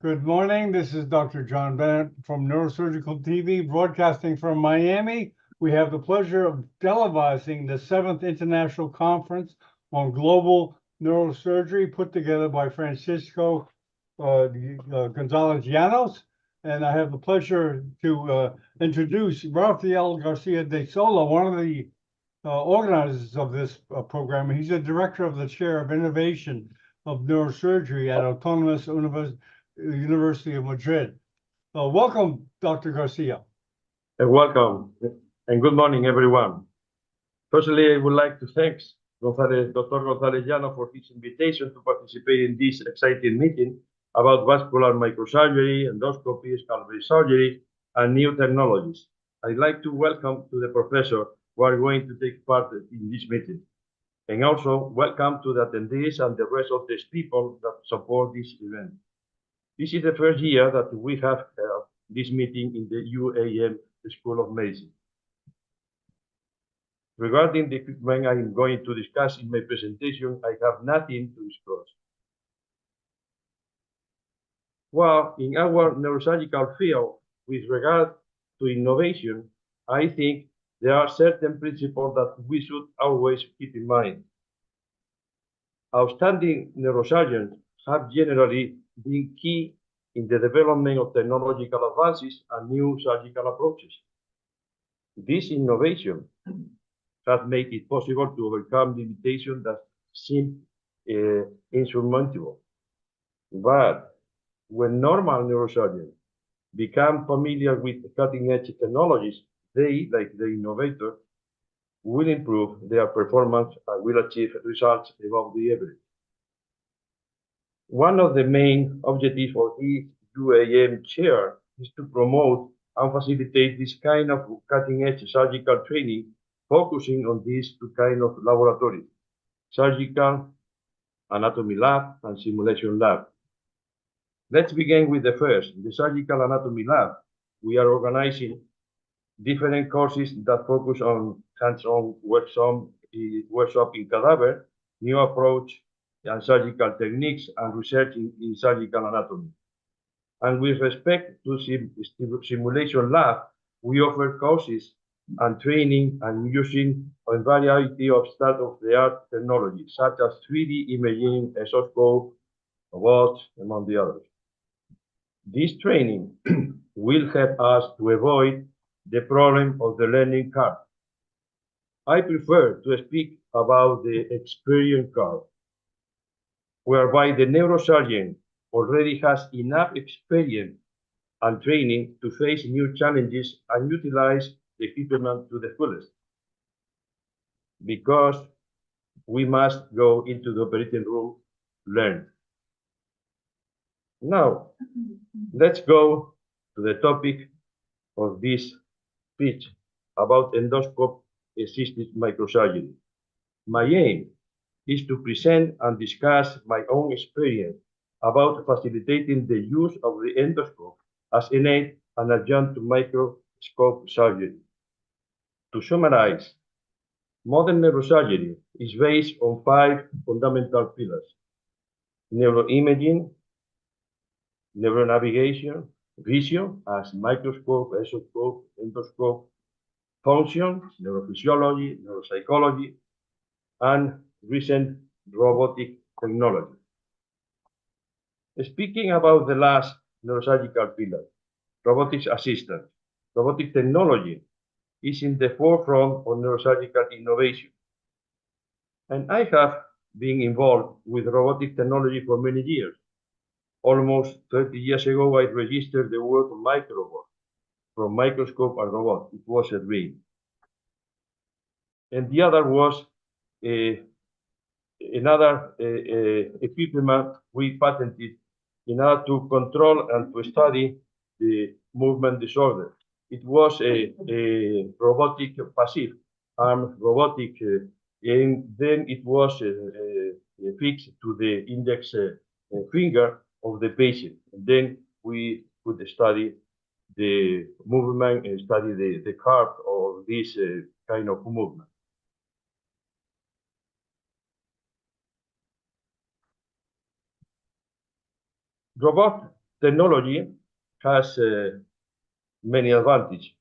Good morning. This is Dr. John Bennett from Neurosurgical TV, broadcasting from Miami. We have the pleasure of televising the 7th International Conference on Global Neurosurgery, put together by Francisco Gonzalez Llanos. And I have the pleasure to introduce Rafael García de Sola, one of the organizers of this program. He's the director of the chair of innovation of neurosurgery at Autonomous University of Madrid. Welcome, Dr. Garcia. Welcome, and good morning, everyone. Firstly, I would like to thank Dr. Gonzalez Llanos for his invitation to participate in this exciting meeting about vascular microsurgery, endoscopy, scalpel surgery, and new technologies. I'd like to welcome to the professor who are going to take part in this meeting. And also welcome to the attendees and the rest of these people that support this event. This is the first year that we have this meeting in the UAM School of Medicine. Regarding the equipment I'm going to discuss in my presentation, I have nothing to disclose. Well, in our neurosurgical field, with regard to innovation, I think there are certain principles that we should always keep in mind. Outstanding neurosurgeons have generally been key in the development of technological advances and new surgical approaches. This innovation has made it possible to overcome limitations that seem insurmountable. But when normal neurosurgeons become familiar with cutting-edge technologies, they, like the innovator, will improve their performance and will achieve results above the average. One of the main objectives of this UAM chair is to promote and facilitate this kind of cutting-edge surgical training, focusing on these two kinds of laboratories: surgical anatomy lab and simulation lab. Let's begin with the first, the surgical anatomy lab. We are organizing different courses that focus on hands-on workshop in cadaver, new approach and surgical techniques, and research in surgical anatomy. And with respect to simulation lab, we offer courses and training and using a variety of state-of-the-art technologies, such as 3D imaging, endoscope, robots, among the others. This training will help us to avoid the problem of the learning curve. I prefer to speak about the experience curve, whereby the neurosurgeon already has enough experience and training to face new challenges and utilize the equipment to the fullest. Because we must go into the operating room, learn. Now, let's go to the topic of this speech about endoscope-assisted microsurgery. My aim is to present and discuss my own experience about facilitating the use of the endoscope as an aid and adjunct to microscope surgery. To summarize, modern neurosurgery is based on 5 fundamental pillars: neuroimaging, neuronavigation, vision as microscope, endoscope, function, neurophysiology, neuropsychology, and recent robotic technology. Speaking about the last neurosurgical pillar, robotics assistance, robotic technology is in the forefront of neurosurgical innovation. And I have been involved with robotic technology for many years. Almost 30 years ago, I registered the word microbot, from microscope and robot. It was a dream. And the other was another equipment we patented in order to control and to study the movement disorder. It was a robotic passive arm robotic, and then it was fixed to the index finger of the patient. And then we could study the movement and study the curve of this kind of movement. Robot technology has many advantages.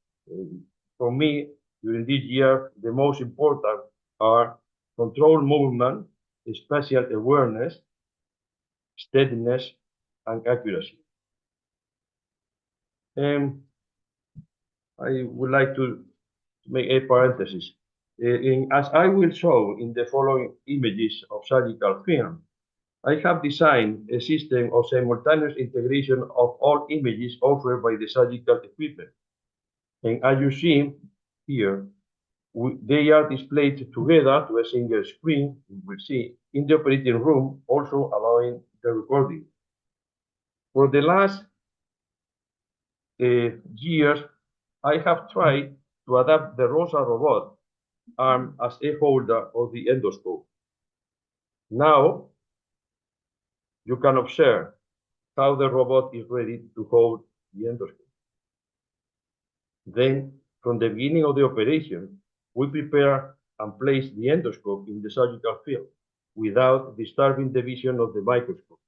For me, during this year, the most important are control movement, spatial awareness, steadiness, and accuracy. And I would like to make a parenthesis. As I will show in the following images of surgical film, I have designed a system of simultaneous integration of all images offered by the surgical equipment. And as you see here, they are displayed together to a single screen, you will see, in the operating room, also allowing the recording. For the last years, I have tried to adapt the ROSA robot arm as a holder of the endoscope. Now, you can observe how the robot is ready to hold the endoscope. Then, from the beginning of the operation, we prepare and place the endoscope in the surgical field without disturbing the vision of the microscope.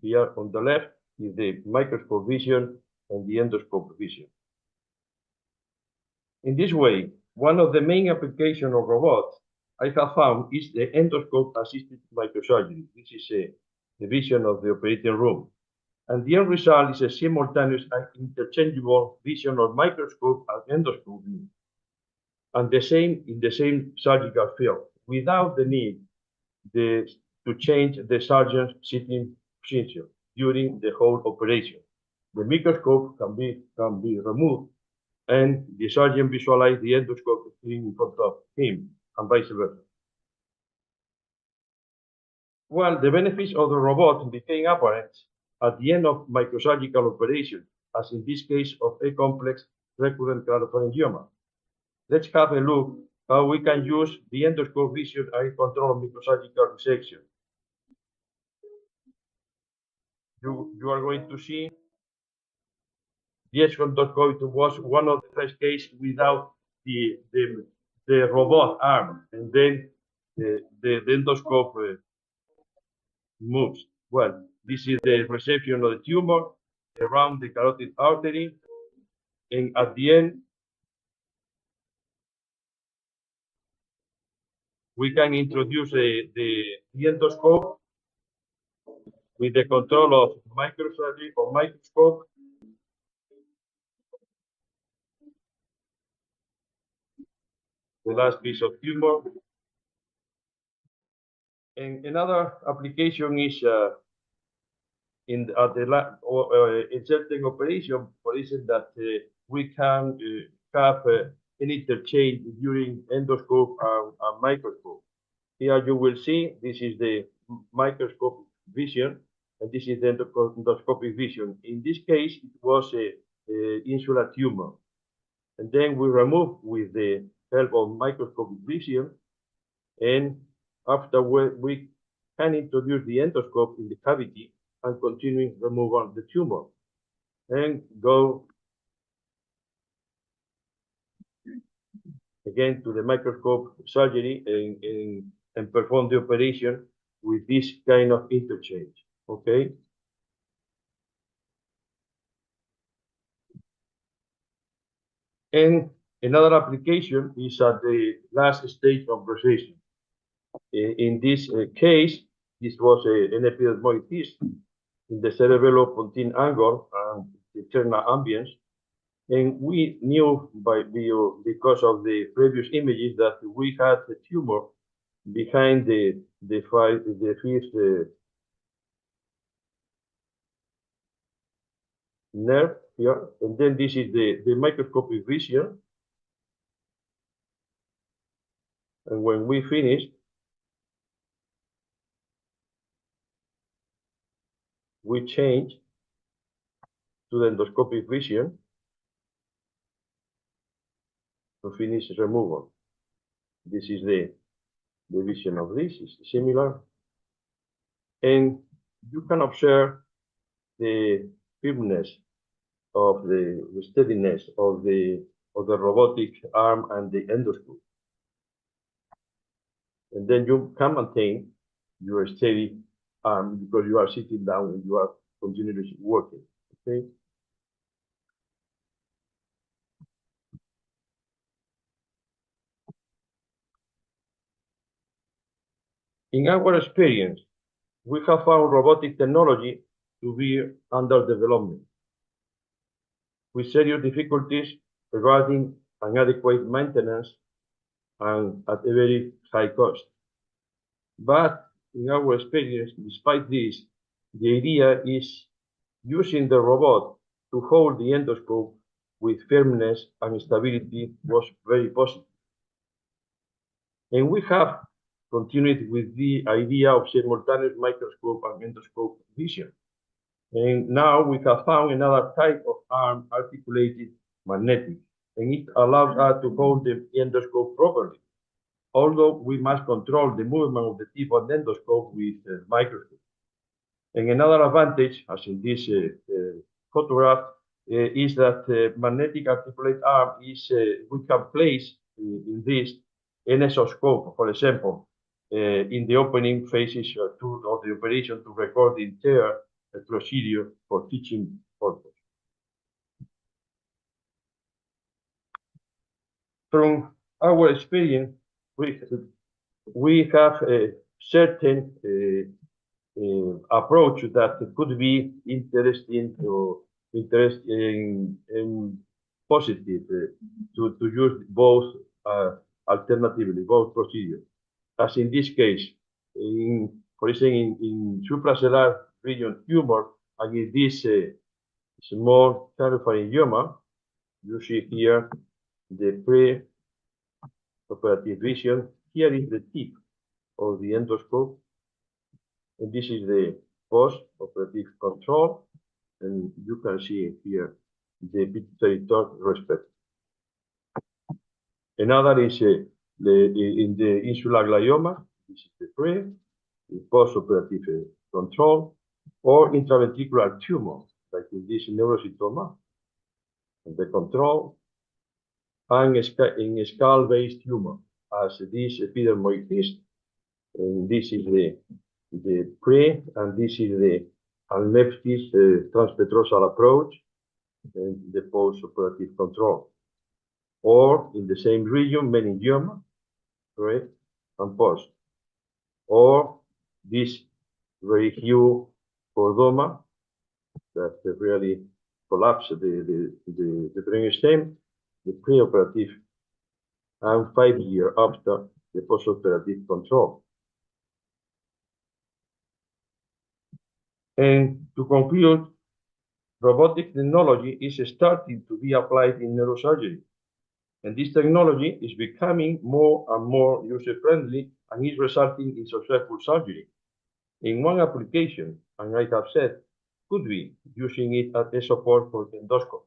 Here on the left is the microscope vision and the endoscope vision. In this way, one of the main applications of robots I have found is the endoscope-assisted microsurgery. This is the vision of the operating room. And the end result is a simultaneous and interchangeable vision of microscope and endoscope view. And the same in the same surgical field, without the need to change the surgeon's sitting position during the whole operation. The microscope can be removed, and the surgeon visualizes the endoscope in front of him, and vice versa. Well, the benefits of the robot became apparent at the end of microsurgical operation, as in this case of a complex recurrent craniopharyngioma. Let's have a look how we can use the endoscope vision and control of microsurgical resection. You are going to see the endoscope was one of the first cases without the robot arm, and then the endoscope moves. Well, this is the reception of the tumor around the carotid artery, and at the end, we can introduce the endoscope with the control of microsurgery or microscope. The last piece of tumor. And another application is in certain operation, for instance, that we can have an interchange during endoscope and microscope. Here you will see this is the microscope vision, and this is the endoscopic vision. In this case, it was a insular tumor, and then we remove with the help of microscopic vision, and afterward we can introduce the endoscope in the cavity and continue removing the tumor, and go again to the microscope surgery and perform the operation with this kind of interchange. Okay. And another application is at the last stage of processing. In this case, this was an epidermoid cyst in the cerebellopontine angle and the internal ambience. And we knew because of the previous images that we had a tumor behind the fifth nerve here, and then this is the microscopic vision. And when we finish, we change to the endoscopic vision to finish removal. This is the vision of this, is similar. And you can observe the firmness of the steadiness of the robotic arm and the endoscope. And then you can maintain your steady arm because you are sitting down and you are continuously working. Okay. In our experience, we have found robotic technology to be under development, with serious difficulties regarding inadequate maintenance and at a very high cost. But in our experience, despite this, the idea is using the robot to hold the endoscope with firmness and stability was very positive. And we have continued with the idea of simultaneous microscope and endoscope vision. And now we have found another type of arm, articulated magnetic, and it allows us to hold the endoscope properly, although we must control the movement of the tip of the endoscope with a microscope. And another advantage, as in this photograph, is that magnetic articulate arm is, we can place in this an endoscope, for example, in the opening phases of the operation to record the entire procedure for teaching purpose. From our experience, we have a certain approach that could be interesting and positive to use both alternatively, both procedures. As in this case, for instance, in suprasellar region tumor, and in this small cardiopharyngioma, you see here the pre-operative vision. Here is the tip of the endoscope, and this is the post-operative control, and you can see here the pituitary torque respect. Another is in the insular glioma. This is the post-operative control, or intraventricular tumor, like in this neurocytoma, and the control, and in skull-based tumor, as this epidermoid cyst, and this is the pre, and this is the Almeftis transpetrosal approach, and the post-operative control. Or in the same region, meningioma, right, and post. Or this very huge chordoma that really collapsed the brainstem, the preoperative, and 5 years after the postoperative control. And to conclude, robotic technology is starting to be applied in neurosurgery. And this technology is becoming more and more user-friendly and is resulting in successful surgery. In one application, and I have said, could be using it as a support for endoscopy.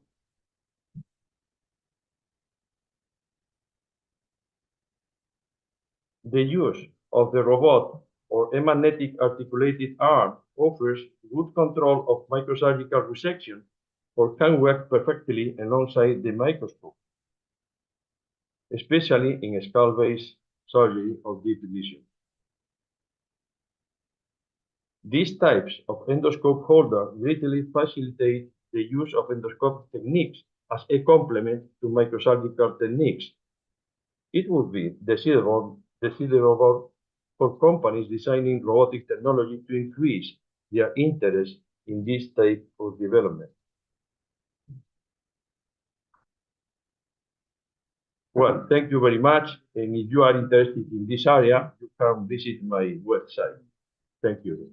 The use of the robot or a magnetic articulated arm offers good control of microsurgical resection or can work perfectly alongside the microscope, especially in skull-based surgery of deep lesion. These types of endoscope holder greatly facilitate the use of endoscopic techniques as a complement to microsurgical techniques. It would be desirable for companies designing robotic technology to increase their interest in this type of development. Well, thank you very much. And if you are interested in this area, you can visit my website. Thank you.